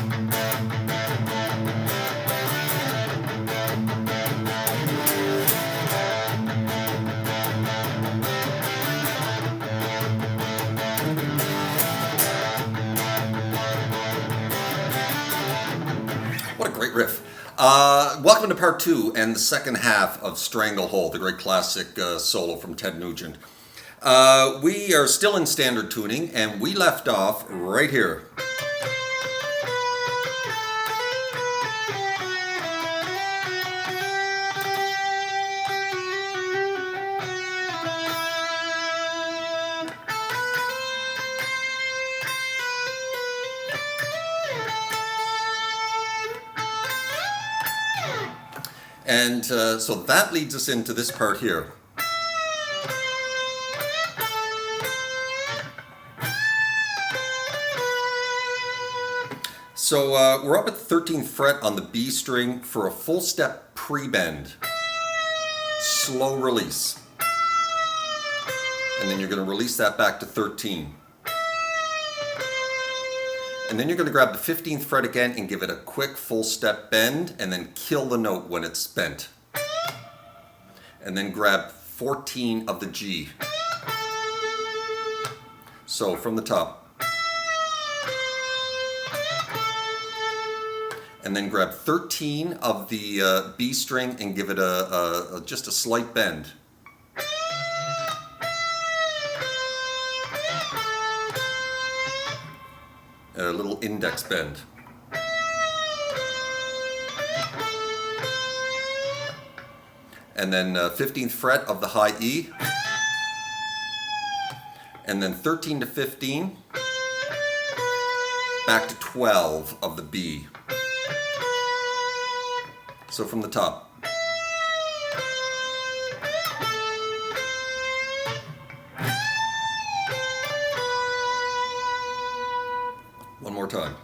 What a great riff. Welcome to part two and the second half of Stranglehold, the great classic solo from Ted Nugent. We are still in standard tuning, and we left off right here. And so that leads us into this part here. So we're up at the 13th fret on the B string for a full step pre-bend. Slow release. And then you're going to release that back to 13. And then you're going to grab the 15th fret again and give it a quick full step bend and then kill the note when it's bent. And then grab 14 of the G. So from the top. And then grab 13 of the B string and give it just a slight bend. A little index bend. And then 15th fret of the high E. And then 13 to 15. Back to 12 of the B. So from the top. One more time.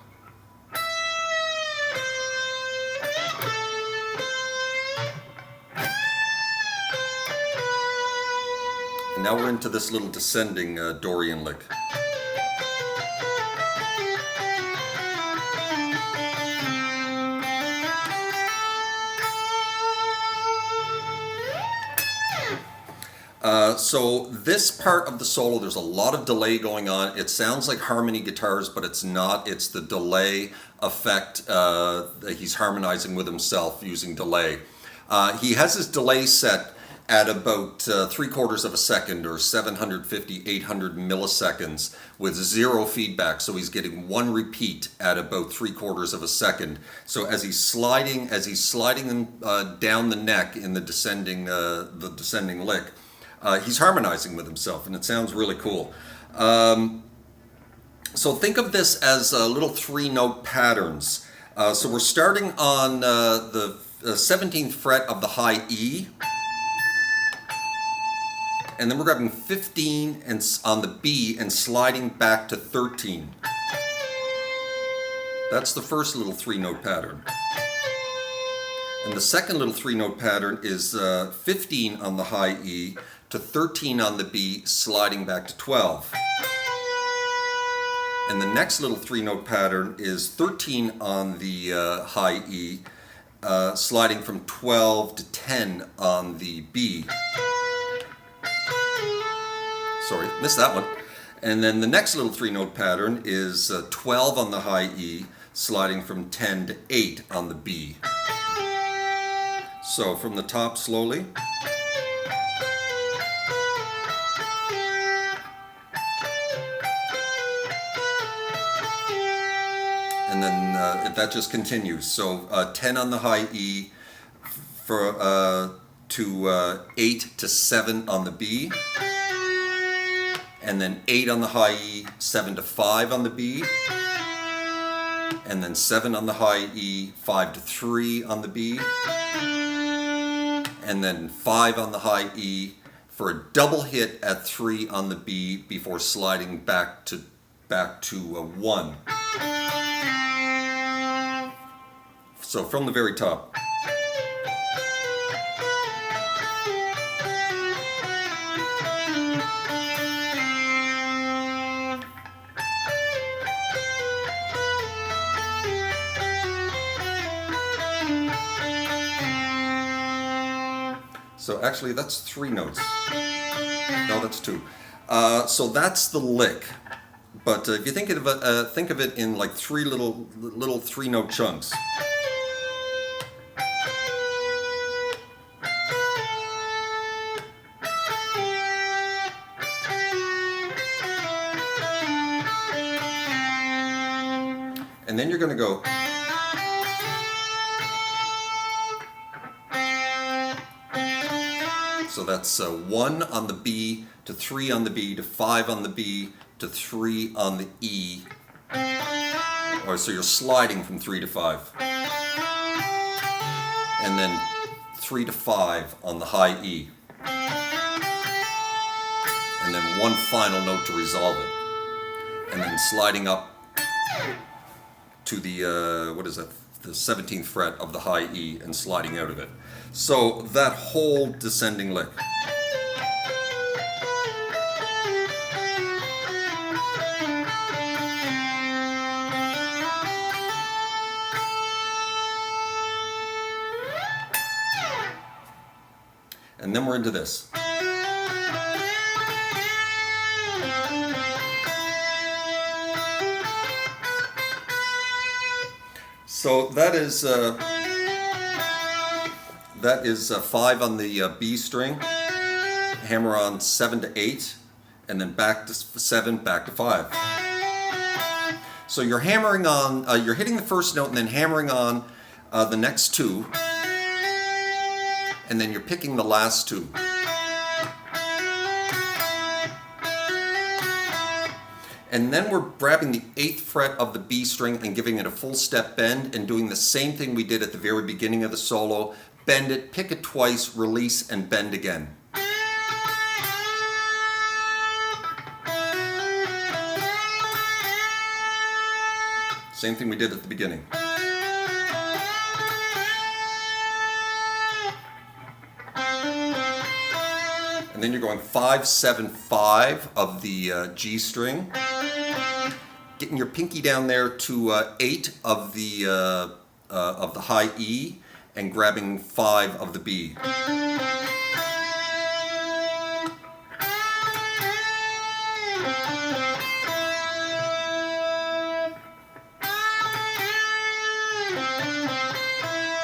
And now we're into this little descending Dorian lick. So this part of the solo, there's a lot of delay going on. It sounds like harmony guitars, but it's not. It's the delay effect. He's harmonizing with himself using delay. He has his delay set at about 3/4 of a second, or 750, 800 milliseconds with zero feedback. So he's getting one repeat at about 3/4 of a second. So as he's sliding down the neck in the descending lick, he's harmonizing with himself, and it sounds really cool. So think of this as little 3-note patterns. So we're starting on the 17th fret of the high E, and then we're grabbing 15 on the B and sliding back to 13. That's the first little 3-note pattern. And the second little 3-note pattern is 15 on the high E to 13 on the B, sliding back to 12. And the next little 3-note pattern is 13 on the high E, sliding from 12 to 10 on the B. Sorry, missed that one. And then the next little 3-note pattern is 12 on the high E, sliding from 10 to 8 on the B. So from the top slowly. And then that just continues. So 10 on the high E to 8 to 7 on the B. And then 8 on the high E, 7 to 5 on the B. And then 7 on the high E, 5 to 3 on the B. And then 5 on the high E for a double hit at 3 on the B before sliding back to 1. So from the very top. So actually that's 3 notes. No, that's 2. So that's the lick. But if you think of it in like 3 little 3-note chunks. And then you're going to go. So that's 1 on the B, to 3 on the B, to 5 on the B, to 3 on the E. Or so you're sliding from 3 to 5. And then 3 to 5 on the high E. And then 1 final note to resolve it. And then sliding up to the, what is that? The 17th fret of the high E and sliding out of it. So that whole descending lick. And then we're into this. So that is 5 on the B string, hammer on 7 to 8, and then back to 7, back to 5. So you're hammering on, you're hitting the first note and then hammering on the next 2, and then you're picking the last 2. And then we're grabbing the 8th fret of the B string and giving it a full step bend and doing the same thing we did at the very beginning of the solo. Bend it, pick it twice, release, and bend again. Same thing we did at the beginning. And then you're going 5, 7, 5 of the G string. Getting your pinky down there to 8 of the high E and grabbing 5 of the B.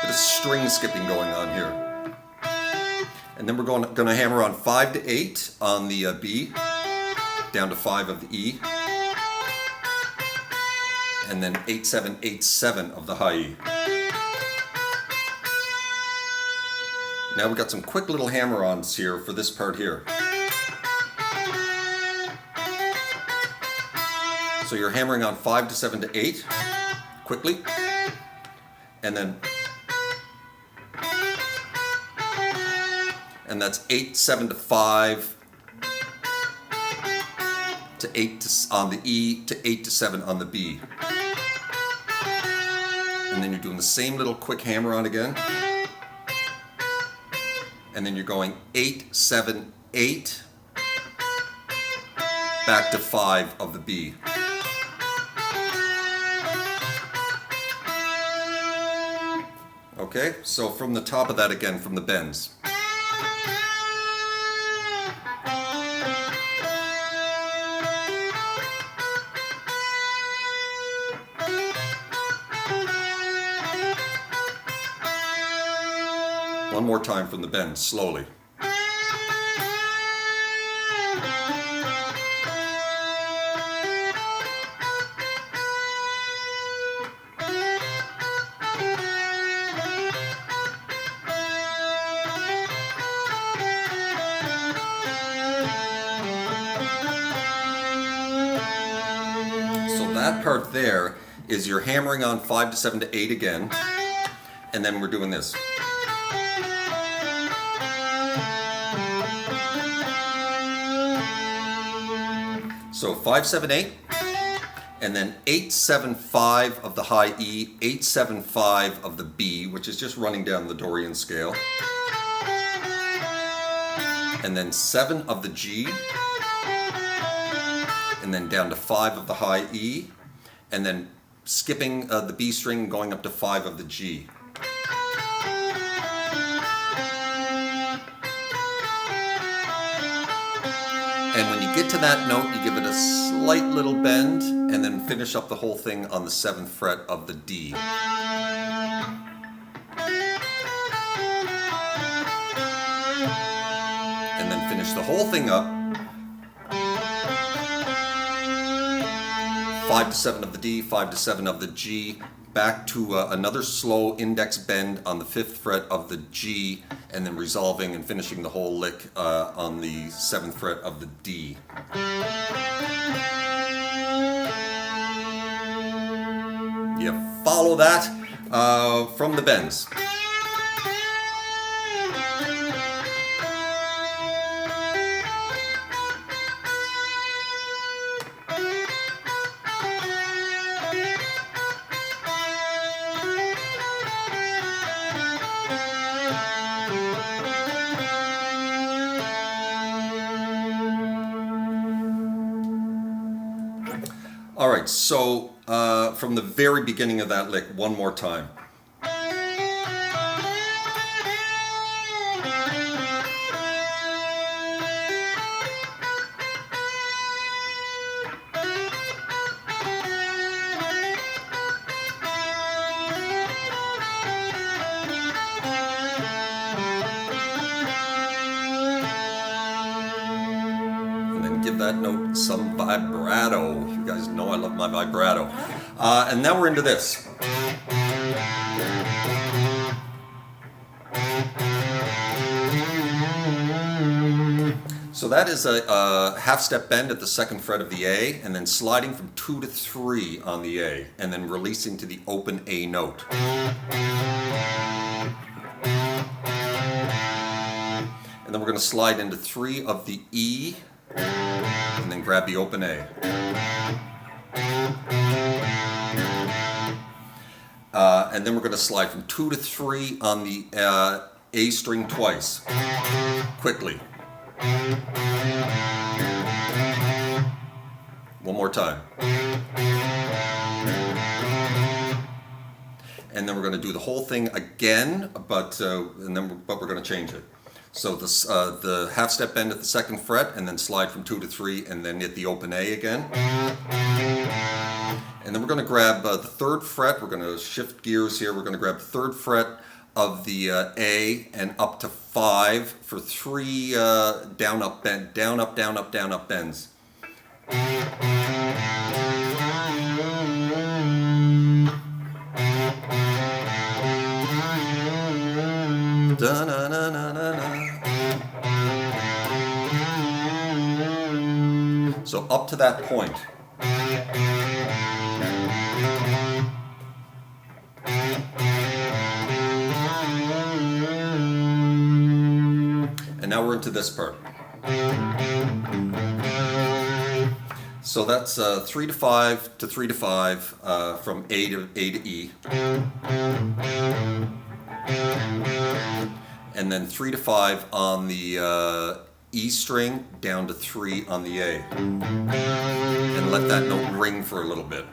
Bit of string skipping going on here. And then we're going to hammer on 5 to 8 on the B, down to 5 of the E, and then 8, 7, 8, 7 of the high E. Now we've got some quick little hammer-ons here for this part here. So you're hammering on 5 to 7 to 8, quickly, and then, and that's 8, 7 to 5, to 8 on the E, to 8 to 7 on the B. And then you're doing the same little quick hammer-on again. And then you're going 8, 7, 8, back to 5 of the B. Okay, so from the top of that again, from the bends. One more time from the bend, slowly. So that part there is you're hammering on 5 to 7 to 8 again, and then we're doing this. So 5, 7, 8, and then 8, 7, 5 of the high E, 8, 7, 5 of the B, which is just running down the Dorian scale, and then 7 of the G, and then down to 5 of the high E, and then skipping the B string, going up to 5 of the G. And when you get to that note, you give it a slight little bend, and then finish up the whole thing on the 7th fret of the D. And then finish the whole thing up. 5 to 7 of the D, 5 to 7 of the G, back to another slow index bend on the 5th fret of the G, and then resolving and finishing the whole lick on the 7th fret of the D. You follow that from the bends. All right, so from the very beginning of that lick, one more time. Give that note some vibrato. You guys know I love my vibrato. And now we're into this. So that is a half step bend at the 2nd fret of the A, and then sliding from 2 to 3 on the A, and then releasing to the open A note. And then we're going to slide into 3 of the E, and then grab the open A. And then we're going to slide from 2 to 3 on the A string twice, quickly. One more time. And then we're going to do the whole thing again, but we're going to change it. So the half step bend at the 2nd fret, and then slide from 2 to 3, and then hit the open A again. And then we're going to grab the 3rd fret. We're going to shift gears here. We're going to grab the 3rd fret of the A and up to 5 for 3 down up bend, down up down up down up bends. So up to that point. And now we're into this part. So that's 3 to 5 to 3 to 5 from A to E. And then 3 to 5 on the E string, down to 3 on the A. And let that note ring for a little bit.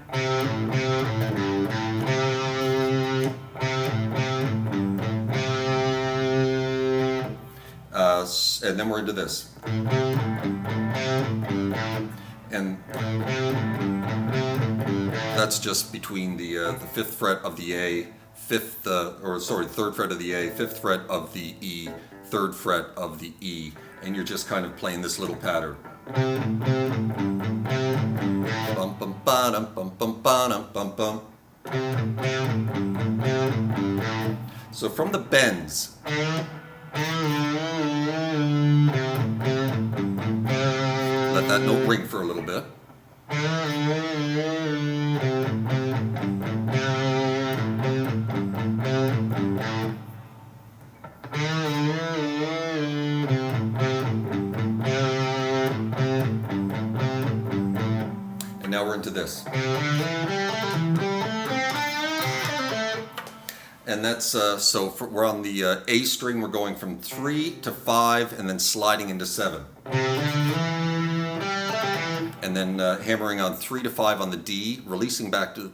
And then we're into this. And that's just between the 5th fret of the A, 3rd fret of the A, 5th fret of the E, 3rd fret of the E, and you're just kind of playing this little pattern. Bum bum ba dum bum bum ba dum bum bum. So from the bends, let that note ring for a little bit. And now we're into this. And that's, we're on the A string, we're going from 3 to 5 and then sliding into 7. And then hammering on 3 to 5 on the D, releasing back to,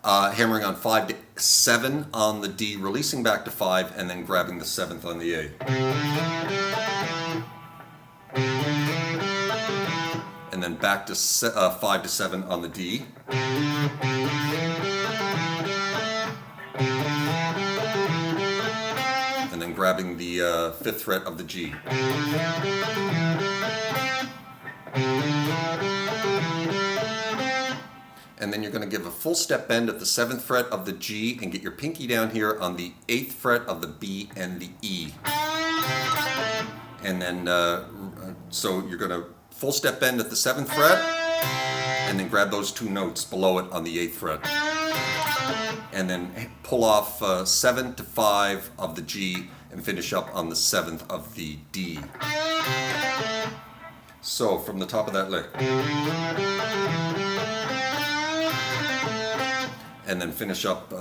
hammering on 5 to 7 on the D, releasing back to 5, and then grabbing the 7th on the A. back to 5 to 7 on the D. And then grabbing the 5th fret of the G. And then you're going to give a full step bend at the 7th fret of the G and get your pinky down here on the 8th fret of the B and the E. And then, so you're going to full step bend at the 7th fret and then grab those 2 notes below it on the 8th fret. And then pull off 7 to 5 of the G and finish up on the 7th of the D. So from the top of that lick. And then finish up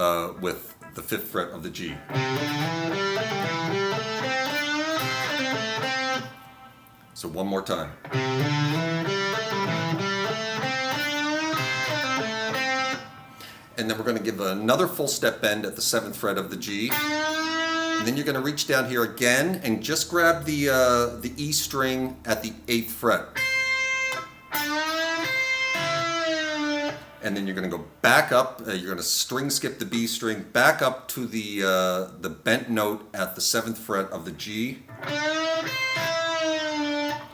with the 5th fret of the G. So one more time. And then we're going to give another full step bend at the 7th fret of the G. And then you're going to reach down here again and just grab the E string at the 8th fret. And then you're going to go back up, you're going to string skip the B string, back up to the bent note at the 7th fret of the G.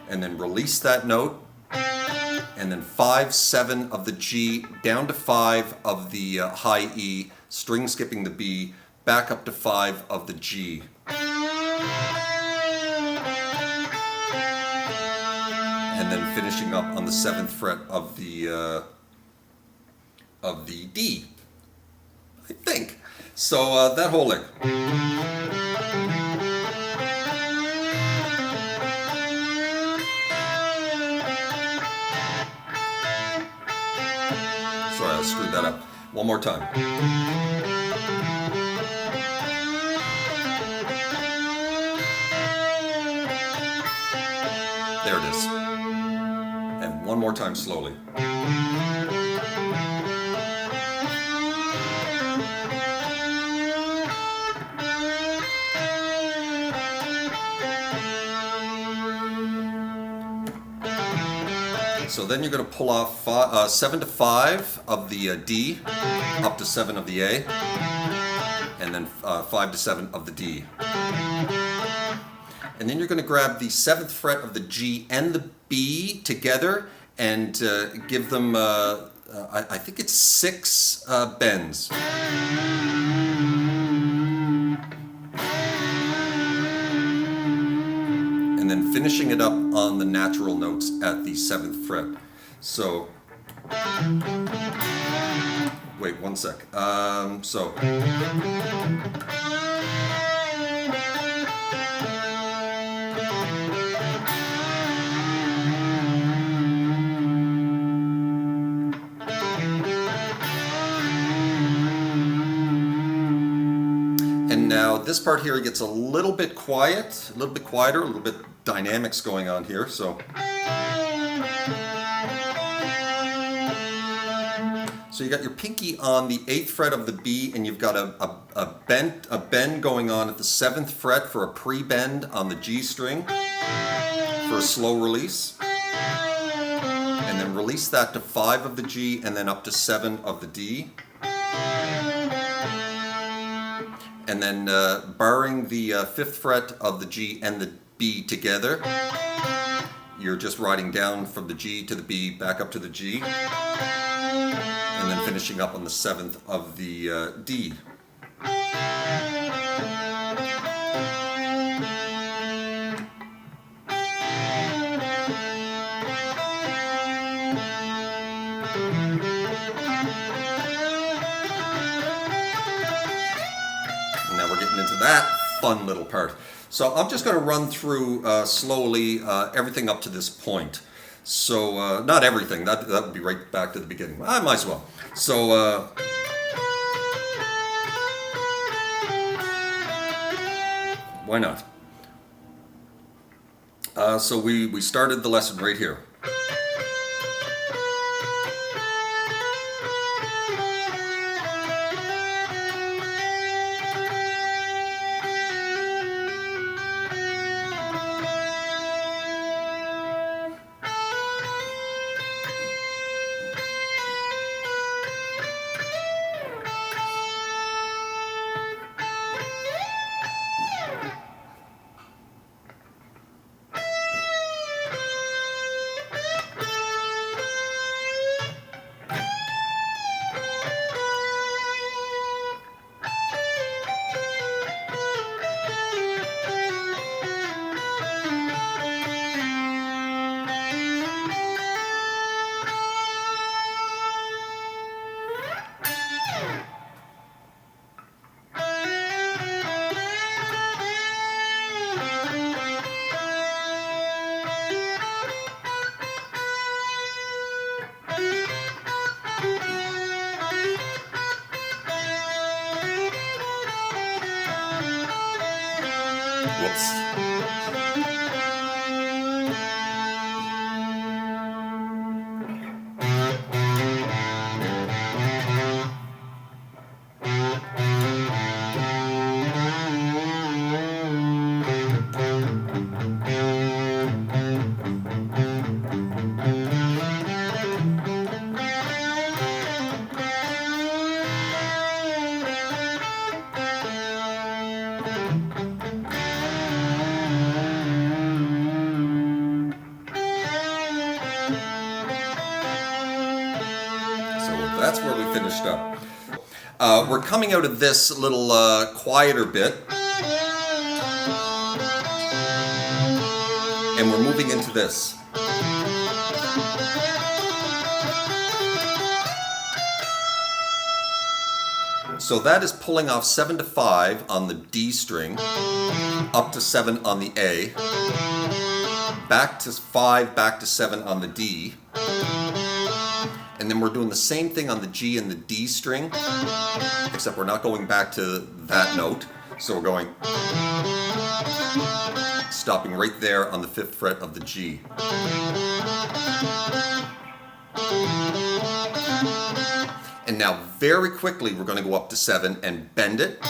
And then release that note. And then 5, 7 of the G, down to 5 of the high E, string skipping the B, back up to 5 of the G. And then finishing up on the 7th fret of the D, I think. So that whole lick. Sorry, I screwed that up. One more time. There it is. And one more time slowly. So then you're going to pull off 7 to 5 of the D, up to 7 of the A, and then 5 to 7 of the D. And then you're going to grab the 7th fret of the G and the B together and give them, I think it's 6 bends. And then finishing it up on the natural notes at the 7th fret. So, wait one sec. And now this part here gets a little bit quiet, a little bit quieter, a little bit dynamics going on here. So you got your pinky on the 8th fret of the B, and you've got a bend going on at the 7th fret for a pre-bend on the G string for a slow release. And then release that to 5 of the G and then up to 7 of the D. And then barring the 5th fret of the G and the B together, you're just riding down from the G to the B, back up to the G, and then finishing up on the 7th of the D. Now we're getting into that fun little part. So I'm just going to run through slowly everything up to this point. So not everything, that would be right back to the beginning. I might as well. So why not? So we started the lesson right here. Whoops. That's where we finished up. We're coming out of this little quieter bit, and we're moving into this. So that is pulling off 7 to 5 on the D string, up to 7 on the A, back to 5, back to 7 on the D. And then we're doing the same thing on the G and the D string, except we're not going back to that note. So we're going, stopping right there on the 5th fret of the G. And now very quickly we're going to go up to 7 and bend it,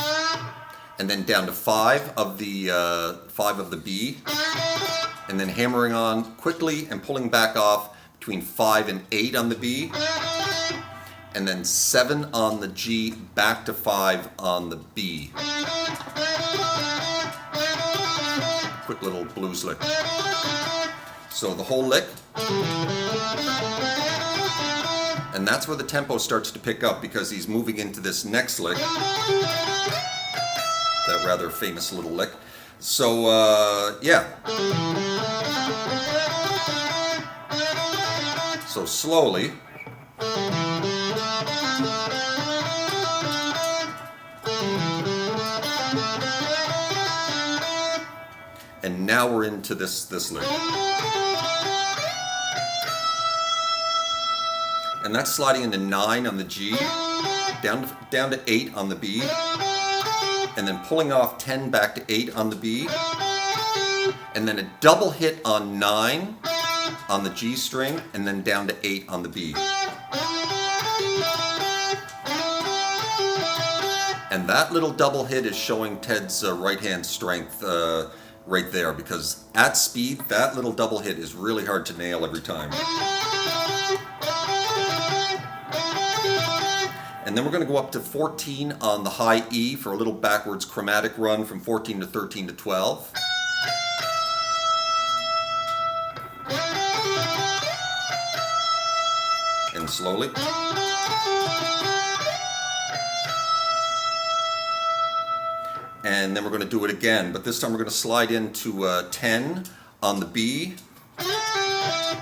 and then down to 5 of the B, and then hammering on quickly and pulling back off between 5 and 8 on the B, and then 7 on the G, back to 5 on the B. Quick little blues lick. So the whole lick, and that's where the tempo starts to pick up, because he's moving into this next lick, that rather famous little lick. So yeah. So slowly. And now we're into this lick. And that's sliding into 9 on the G, down to 8 on the B, and then pulling off 10 back to 8 on the B, and then a double hit on 9 on the G string, and then down to 8 on the B. And that little double hit is showing Ted's right hand strength right there, because at speed, that little double hit is really hard to nail every time. And then we're going to go up to 14 on the high E for a little backwards chromatic run from 14 to 13 to 12. And slowly. And then we're going to do it again, but this time we're going to slide into 10 on the B,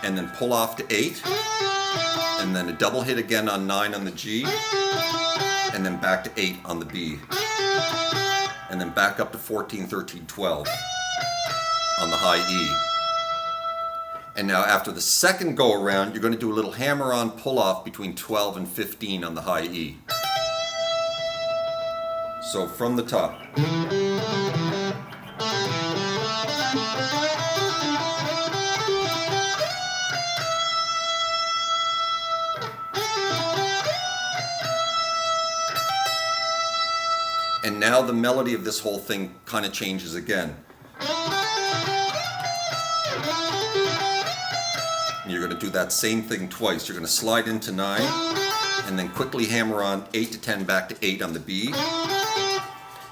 and then pull off to 8, and then a double hit again on 9 on the G, and then back to 8 on the B, and then back up to 14, 13, 12 on the high E. And now after the second go around, you're going to do a little hammer-on pull-off between 12 and 15 on the high E. So from the top. And now the melody of this whole thing kind of changes again. And you're going to do that same thing twice. You're going to slide into 9, and then quickly hammer on 8 to 10 back to 8 on the B,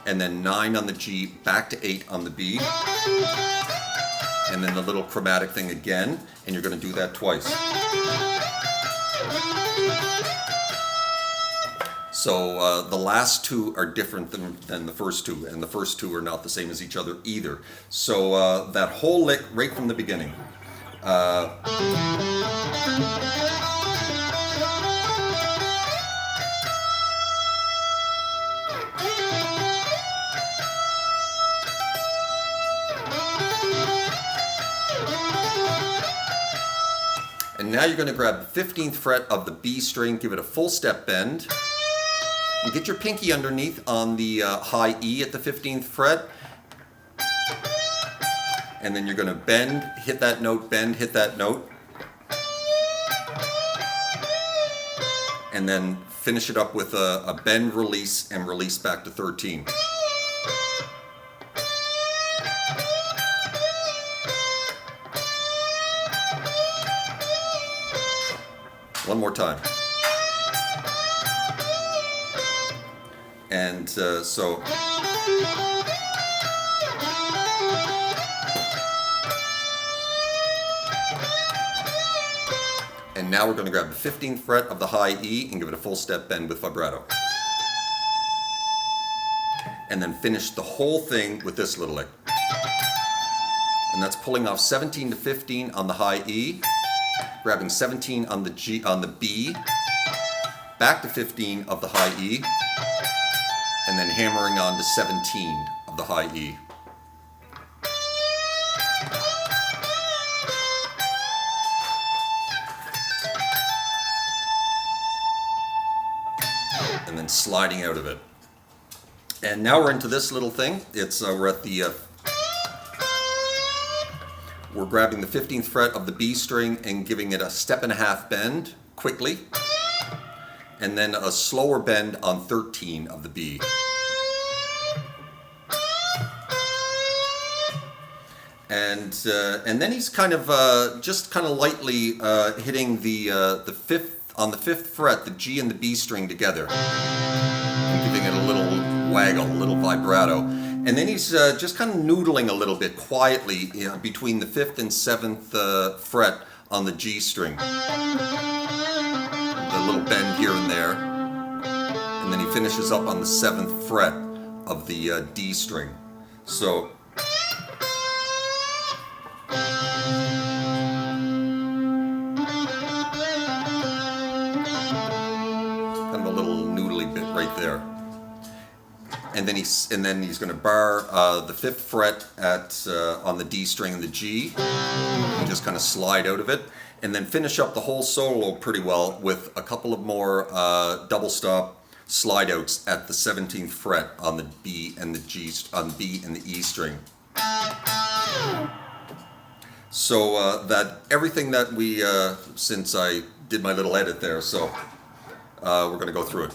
and then 9 on the G, back to 8 on the B, and then the little chromatic thing again, and you're going to do that twice. So the last two are different than the first two, and the first two are not the same as each other either. So that whole lick right from the beginning. And now you're going to grab the 15th fret of the B string, give it a full step bend, and get your pinky underneath on the high E at the 15th fret, and then you're going to bend, hit that note, bend, hit that note, and then finish it up with a bend, release, and release back to 13. One more time. And so... And now we're going to grab the 15th fret of the high E and give it a full step bend with vibrato. And then finish the whole thing with this little lick. And that's pulling off 17 to 15 on the high E, grabbing 17 on the G on the B, back to 15 of the high E, and then hammering on to 17 of the high E. And then sliding out of it. And now we're into this little thing. It's we're at the we're grabbing the 15th fret of the B string and giving it a step and a half bend quickly, and then a slower bend on 13 of the B. And then he's kind of just kind of lightly hitting the fifth on the 5th fret, the G and the B string together, and giving it a little waggle, a little vibrato. And then he's just kind of noodling a little bit quietly between the 5th and 7th fret on the G string. A little bend here and there. And then he finishes up on the 7th fret of the D string. So... kind of a little noodly bit right there. And then he's going to bar the 5th fret at on the D string and the G, and just kind of slide out of it, and then finish up the whole solo pretty well with a couple of more double stop slide outs at the 17th fret on the B and the G, on B and the E string. So that everything that we since I did my little edit there, so we're going to go through it.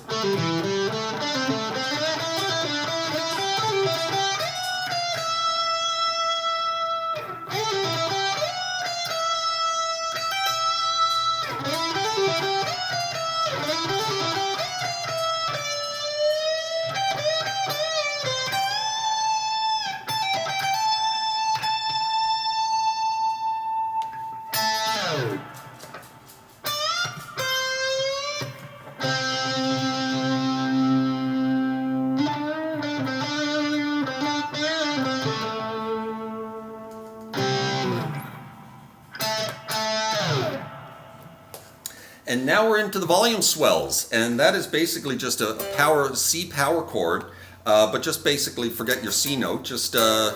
And now we're into the volume swells, and that is basically just a C power chord, but just basically forget your C note. Just bar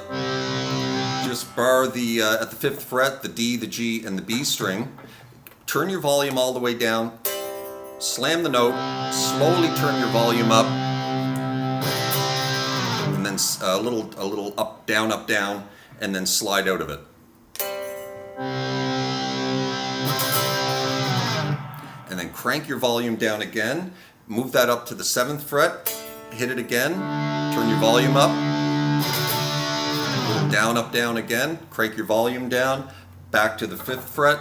the at the 5th fret, the D, the G, and the B string. Turn your volume all the way down. Slam the note. Slowly turn your volume up, and then a little up, down, and then slide out of it. And then crank your volume down again, move that up to the 7th fret, hit it again, turn your volume up, down, up, down again, crank your volume down, back to the 5th fret,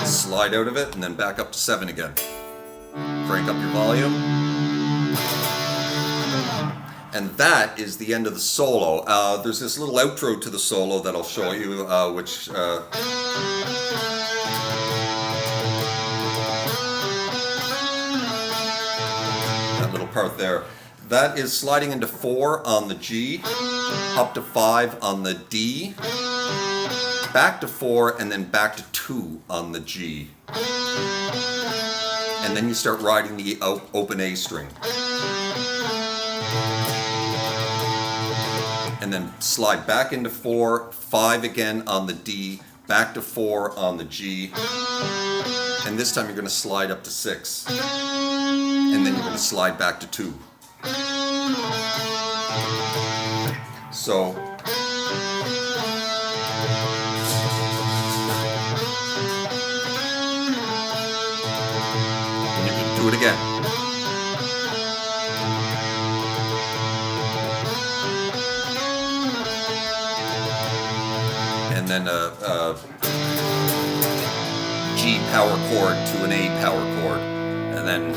slide out of it, and then back up to 7 again. Crank up your volume. And that is the end of the solo. There's this little outro to the solo that I'll show you, which... that little part there. That is sliding into 4 on the G, up to 5 on the D, back to 4, and then back to 2 on the G. And then you start riding the open A string. And then slide back into 4, 5 again on the D, back to 4 on the G, and this time you're going to slide up to 6, and then you're going to slide back to 2. So. And you can do it again. And then a G power chord to an A power chord, and then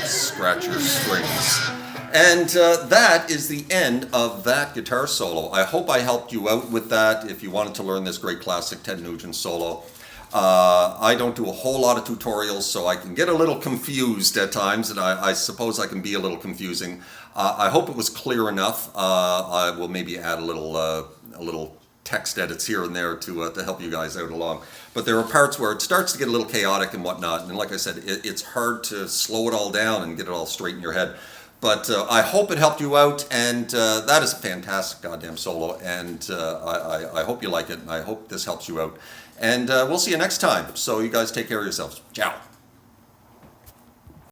scratch your strings. And that is the end of that guitar solo. I hope I helped you out with that if you wanted to learn this great classic Ted Nugent solo. I don't do a whole lot of tutorials, so I can get a little confused at times, and I suppose I can be a little confusing. I hope it was clear enough. I will maybe add a little text edits here and there to help you guys out along. But there are parts where it starts to get a little chaotic and whatnot, and like I said, it's hard to slow it all down and get it all straight in your head. But I hope it helped you out, and that is a fantastic goddamn solo, and I hope you like it, and I hope this helps you out. And we'll see you next time. So you guys take care of yourselves. Ciao.